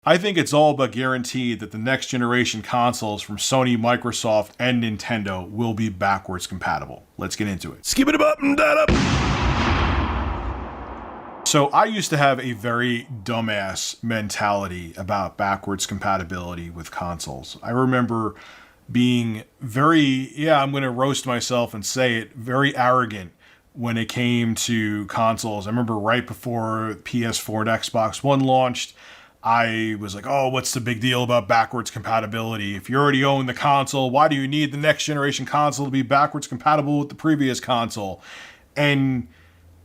I think it's all but guaranteed that the next generation consoles from Sony, Microsoft, and Nintendo will be backwards compatible. Let's get into it. Skip it up and that up. So I used to have a very dumbass mentality about backwards compatibility with consoles. I remember being very, I'm going to roast myself and say it, very arrogant when it came to consoles. I remember right before PS4 and Xbox One launched, I was like, oh, what's the big deal about backwards compatibility? If you already own the console, why do you need the next generation console to be backwards compatible with the previous console? And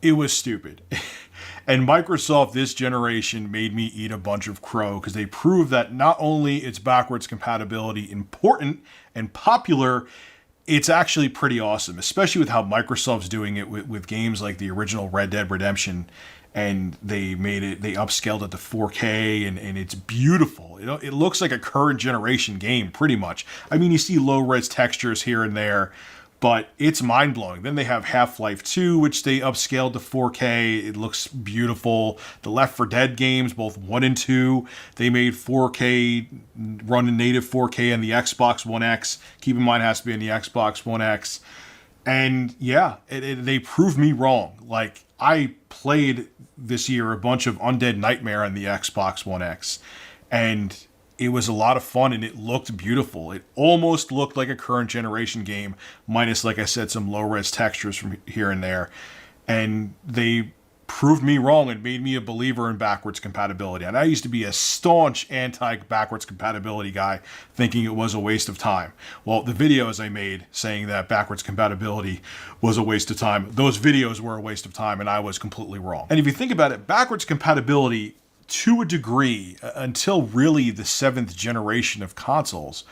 it was stupid. And Microsoft this generation made me eat a bunch of crow because they proved that not only is backwards compatibility important and popular, it's actually pretty awesome, especially with how Microsoft's doing it with games like the original Red Dead Redemption. And they upscaled it to 4K and it's beautiful. It looks like a current generation game pretty much. I mean, you see low res textures here and there, but it's mind blowing. Then they have Half-Life 2, which they upscaled to 4K. It looks beautiful. The Left 4 Dead games, both 1 and 2, they made 4K, running native 4K on the Xbox One X. Keep in mind, it has to be on the Xbox One X. And yeah, they proved me wrong. Like, I played this year a bunch of Undead Nightmare on the Xbox One X, and it was a lot of fun and it looked beautiful. It almost looked like a current generation game, minus, like I said, some low-res textures from here and there. And they proved me wrong and made me a believer in backwards compatibility. And I used to be a staunch anti-backwards compatibility guy, thinking it was a waste of time. Well, the videos I made saying that backwards compatibility was a waste of time, those videos were a waste of time, and I was completely wrong. And if you think about it, backwards compatibility, to a degree, until really the 7th generation of consoles,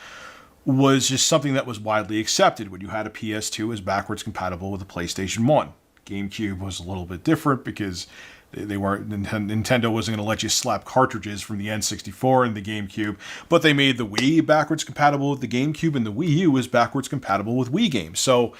was just something that was widely accepted. When you had a PS2, it was backwards compatible with a PlayStation 1. GameCube was a little bit different because they weren't, Nintendo wasn't going to let you slap cartridges from the N64 and the GameCube, but they made the Wii backwards compatible with the GameCube, and the Wii U was backwards compatible with Wii games. So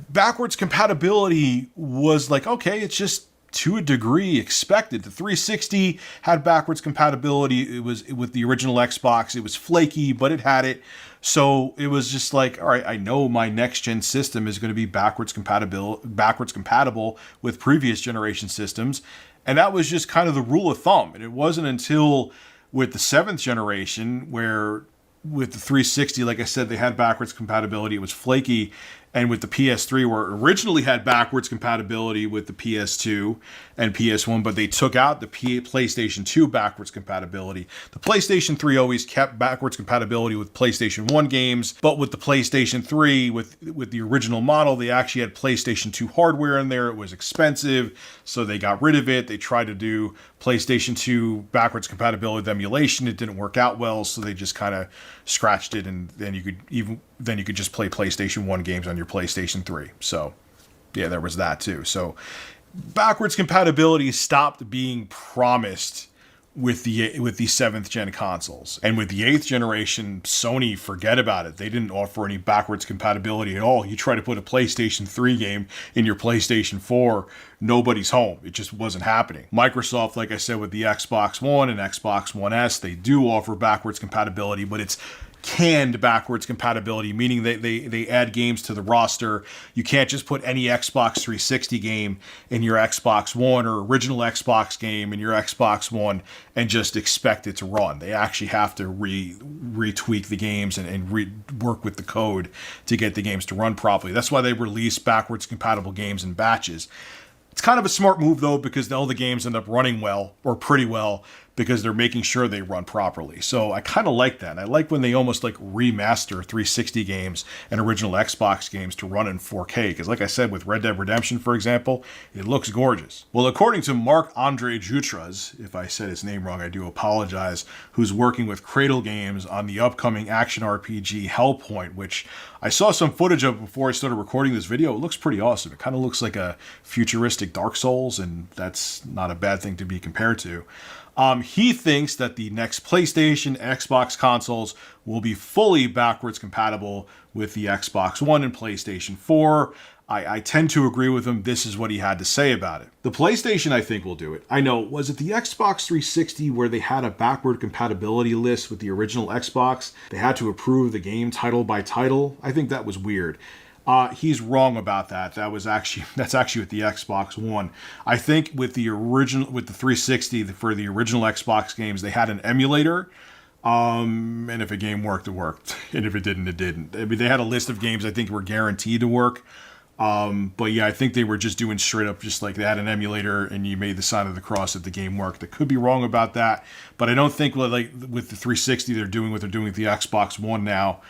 backwards compatibility was like, okay, it's just to a degree expected. The 360 had backwards compatibility. It was with the original Xbox. It was flaky, but it had it. So it was just like, all right, I know my next gen system is going to be backwards compatible with previous generation systems. And that was just kind of the rule of thumb. And it wasn't until with the 7th generation where with the 360, like I said, they had backwards compatibility. It was flaky. And with the PS3, where it originally had backwards compatibility with the PS2 and PS1, but they took out the PlayStation 2 backwards compatibility. The PlayStation 3 always kept backwards compatibility with PlayStation 1 games, but with the PlayStation 3, with the original model, they actually had PlayStation 2 hardware in there. It was expensive, so they got rid of it. They tried to do PlayStation 2 backwards compatibility with emulation. It didn't work out well, so they just kind of scratched it, and then you could just play PlayStation 1 games on your PlayStation 3. So, yeah, there was that too. So, backwards compatibility stopped being promised with the 7th gen consoles. And with the 8th generation, Sony, forget about it. They didn't offer any backwards compatibility at all. You try to put a PlayStation 3 game in your PlayStation 4, nobody's home. It just wasn't happening. Microsoft, like I said, with the Xbox One and Xbox One S, they do offer backwards compatibility, but it's canned backwards compatibility, meaning they add games to the roster. You can't just put any Xbox 360 game in your Xbox One or original Xbox game in your Xbox One and just expect it to run. They actually have to retweak the games and work with the code to get the games to run properly. That's why they release backwards compatible games in batches. It's kind of a smart move, though, because all the games end up running well, or pretty well, because they're making sure they run properly. So I kind of like that. I like when they almost like remaster 360 games and original Xbox games to run in 4K, because like I said, with Red Dead Redemption, for example, it looks gorgeous. Well, according to Marc-Andre Jutras, if I said his name wrong, I do apologize, who's working with Cradle Games on the upcoming action RPG Hellpoint, which I saw some footage of before I started recording this video. It looks pretty awesome. It kind of looks like a futuristic Dark Souls, and that's not a bad thing to be compared to. He thinks that the next PlayStation, Xbox consoles will be fully backwards compatible with the Xbox One and PlayStation 4. I tend to agree with him. This is what he had to say about it. The PlayStation, I think, will do it. I know, was it the Xbox 360 where they had a backward compatibility list with the original Xbox? They had to approve the game title by title. I think that was weird. He's wrong about that. That's actually with the Xbox One. I think with the 360 for the original Xbox games, they had an emulator. And if a game worked, it worked. And if it didn't, it didn't. I mean, they had a list of games I think were guaranteed to work. But yeah, I think they were just doing straight up, just like they had an emulator and you made the sign of the cross if the game worked. I could be wrong about that, but I don't think like with the 360 they're doing what they're doing with the Xbox One now.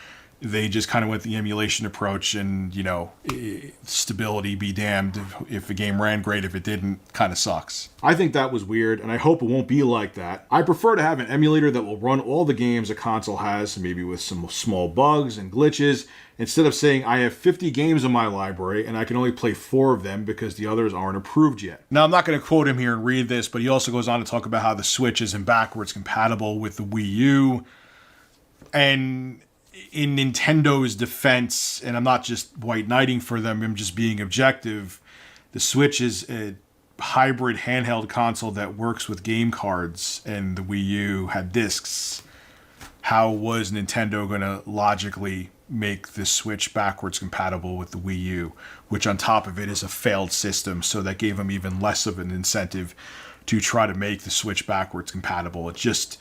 They just kind of went the emulation approach, and stability be damned. If a game ran great, if it didn't, kind of sucks. I think that was weird, and I hope it won't be like that. I prefer to have an emulator that will run all the games a console has, maybe with some small bugs and glitches, instead of saying I have 50 games in my library and I can only play 4 of them because the others aren't approved yet. Now, I'm not going to quote him here and read this, but he also goes on to talk about how the Switch isn't backwards compatible with the Wii U. And in Nintendo's defense, and I'm not just white knighting for them, I'm just being objective, the Switch is a hybrid handheld console that works with game cards, and the Wii U had discs. How was Nintendo going to logically make the Switch backwards compatible with the Wii U, which on top of it is a failed system, so that gave them even less of an incentive to try to make the Switch backwards compatible. It just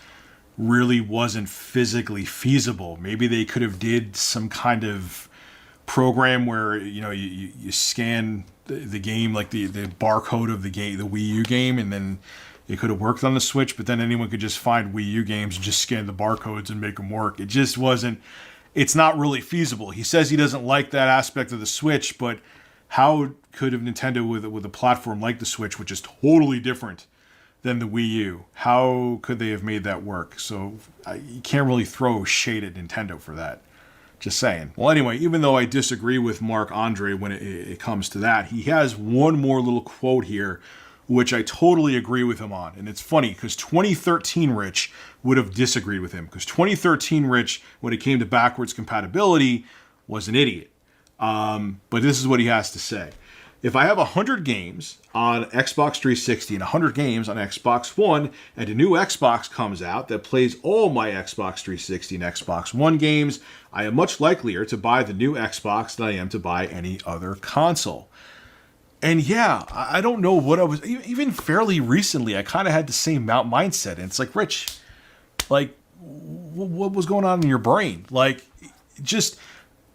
really wasn't physically feasible. Maybe they could have did some kind of program where you scan the game, like the barcode of the game, the Wii U game, and then it could have worked on the Switch, but then anyone could just find Wii U games and just scan the barcodes and make them work. It just wasn't, it's not really feasible. He says he doesn't like that aspect of the Switch, but how could have Nintendo with a platform like the Switch, which is totally different than the Wii U, how could they have made that work? So you can't really throw shade at Nintendo for that. Just saying. Well, anyway, even though I disagree with Marc Andre when it comes to that, he has one more little quote here, which I totally agree with him on. And it's funny because 2013 Rich would have disagreed with him, because 2013 Rich, when it came to backwards compatibility, was an idiot. But this is what he has to say. If I have 100 games on Xbox 360 and 100 games on Xbox One, and a new Xbox comes out that plays all my Xbox 360 and Xbox One games, I am much likelier to buy the new Xbox than I am to buy any other console. And yeah, I don't know what I was, even fairly recently, I kind of had the same mindset. And it's like, Rich, like, what was going on in your brain? Like, just,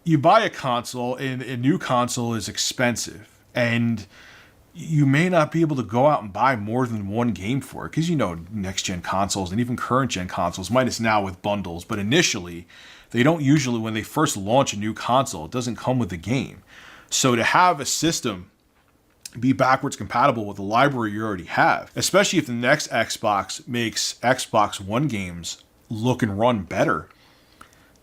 you buy a console, and a new console is expensive. And you may not be able to go out and buy more than one game for it. Because, next-gen consoles and even current-gen consoles, minus now with bundles. But initially, they don't usually, when they first launch a new console, it doesn't come with the game. So to have a system be backwards compatible with the library you already have, especially if the next Xbox makes Xbox One games look and run better,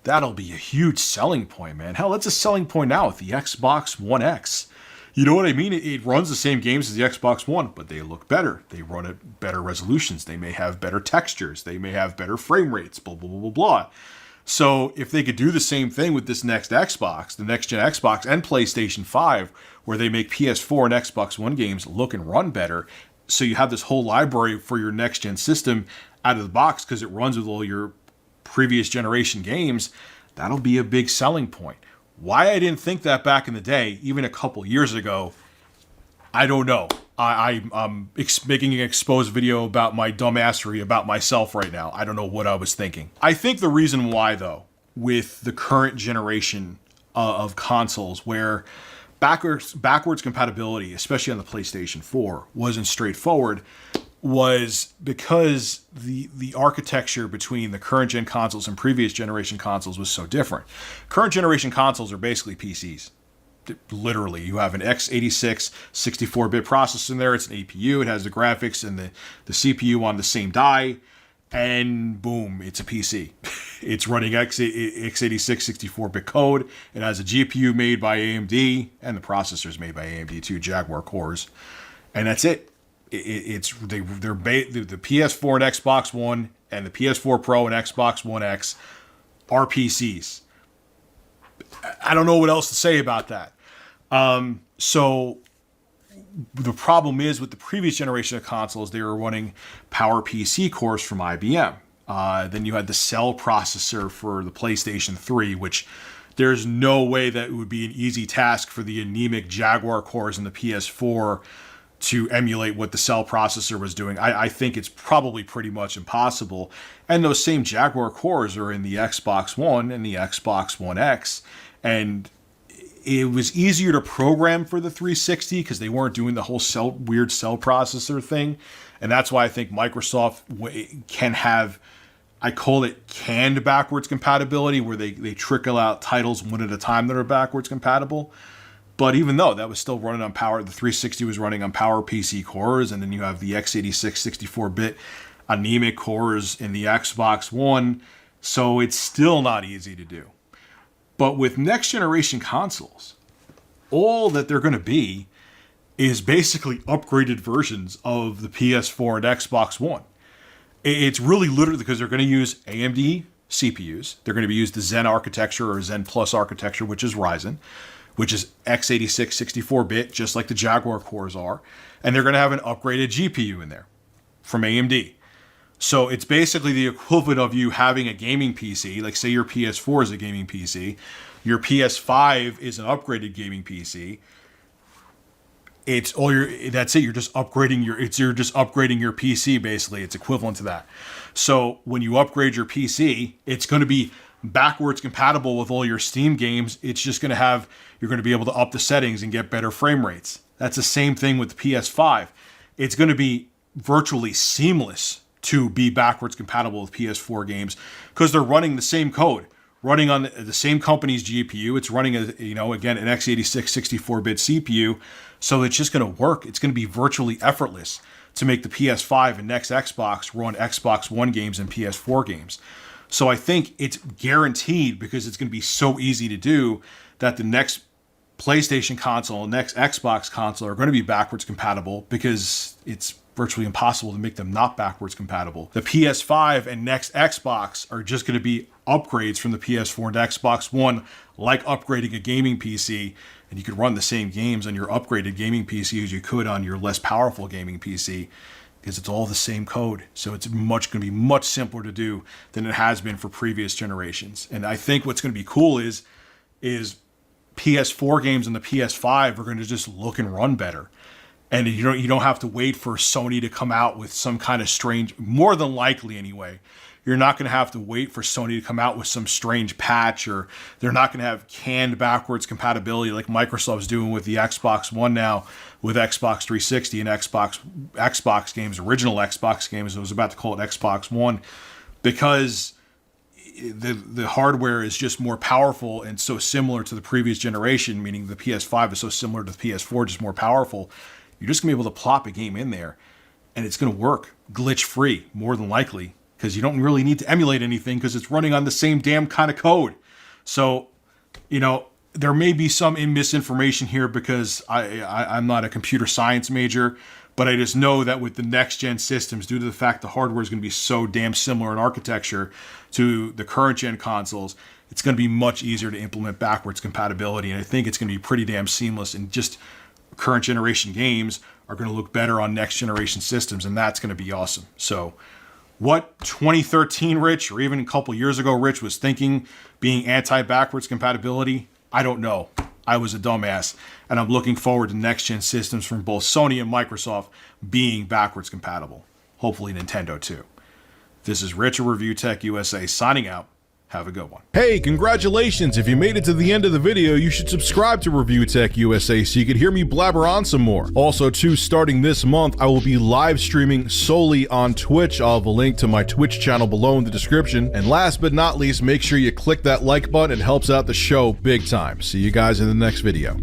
that'll be a huge selling point, man. Hell, that's a selling point now with the Xbox One X. You know what I mean? It runs the same games as the Xbox One, but they look better. They run at better resolutions. They may have better textures. They may have better frame rates, blah, blah, blah, blah, blah. So if they could do the same thing with this next Xbox, the next-gen Xbox and PlayStation 5, where they make PS4 and Xbox One games look and run better, so you have this whole library for your next-gen system out of the box because it runs with all your previous generation games, that'll be a big selling point. Why I didn't think that back in the day, even a couple years ago, I don't know. I'm making an exposed video about my dumbassery about myself right now. I don't know what I was thinking. I think the reason why, though, with the current generation of consoles, where backwards compatibility, especially on the PlayStation 4, wasn't straightforward, was because the architecture between the current gen consoles and previous generation consoles was so different. Current generation consoles are basically PCs. Literally, you have an x86 64-bit processor in there. It's an APU. It has the graphics and the CPU on the same die, and boom, it's a PC. It's running x86 64-bit code. It has a GPU made by AMD, and the processor's made by AMD too, Jaguar cores, and that's it. The PS4 and Xbox One and the PS4 Pro and Xbox One X are PCs. I don't know what else to say about that. So the problem is with the previous generation of consoles, they were running PowerPC cores from IBM. Then you had the Cell processor for the PlayStation 3, which there's no way that it would be an easy task for the anemic Jaguar cores in the PS4 to emulate what the Cell processor was doing. I think it's probably pretty much impossible. And those same Jaguar cores are in the Xbox One and the Xbox One X. And it was easier to program for the 360 because they weren't doing the whole weird Cell processor thing. And that's why I think Microsoft can have, I call it canned backwards compatibility, where they trickle out titles one at a time that are backwards compatible. But even though that was still running on the 360 was running on PowerPC cores, and then you have the x86 64-bit anemic cores in the Xbox One, so it's still not easy to do. But with next generation consoles, all that they're going to be is basically upgraded versions of the PS4 and Xbox One. It's really literally because they're going to use AMD CPUs. They're going to be used the Zen architecture or Zen Plus architecture, which is Ryzen, which is x86 64-bit, just like the Jaguar cores are. And they're going to have an upgraded GPU in there from AMD. So it's basically the equivalent of you having a gaming PC, like say your PS4 is a gaming PC, your PS5 is an upgraded gaming PC. That's it. You're just upgrading your PC basically. It's equivalent to that. So when you upgrade your PC, it's going to be backwards compatible with all your Steam games. It's just going to you're going to be able to up the settings and get better frame rates. That's the same thing with the PS5. It's going to be virtually seamless to be backwards compatible with PS4 games because they're running the same code, running on the same company's GPU. It's running again, an x86 64-bit CPU. So it's just going to work. It's going to be virtually effortless to make the PS5 and next Xbox run Xbox One games and PS4 games. So I think it's guaranteed, because it's going to be so easy to do, that the next PlayStation console and next Xbox console are going to be backwards compatible, because it's virtually impossible to make them not backwards compatible. The PS5 and next Xbox are just going to be upgrades from the PS4 and Xbox One, like upgrading a gaming PC, and you could run the same games on your upgraded gaming PC as you could on your less powerful gaming PC, because it's all the same code. So it's going to be much simpler to do than it has been for previous generations. And I think what's going to be cool is PS4 games on the PS5 are going to just look and run better. And you don't have to wait for Sony to come out with some kind of strange, more than likely anyway, you're not going to have to wait for Sony to come out with some strange patch, or they're not going to have canned backwards compatibility like Microsoft's doing with the Xbox One now with Xbox 360 and Xbox games, original Xbox games. I was about to call it Xbox One, because the hardware is just more powerful and so similar to the previous generation, meaning the PS5 is so similar to the PS4, just more powerful. You're just going to be able to plop a game in there and it's going to work glitch-free, more than likely, because you don't really need to emulate anything because it's running on the same damn kind of code. So, there may be some misinformation here because I'm not a computer science major, but I just know that with the next-gen systems, due to the fact the hardware is going to be so damn similar in architecture to the current-gen consoles, it's going to be much easier to implement backwards compatibility, and I think it's going to be pretty damn seamless, and just current-generation games are going to look better on next-generation systems, and that's going to be awesome. So what 2013 Rich, or even a couple years ago Rich, was thinking being anti-backwards compatibility, I don't know. I was a dumbass, and I'm looking forward to next-gen systems from both Sony and Microsoft being backwards compatible. Hopefully Nintendo too. This is Rich of Review Tech USA signing out. Have a good one. Hey, congratulations! If you made it to the end of the video, you should subscribe to Review Tech USA so you can hear me blabber on some more. Also, too, starting this month, I will be live streaming solely on Twitch. I'll have a link to my Twitch channel below in the description. And last but not least, make sure you click that like button. It helps out the show big time. See you guys in the next video.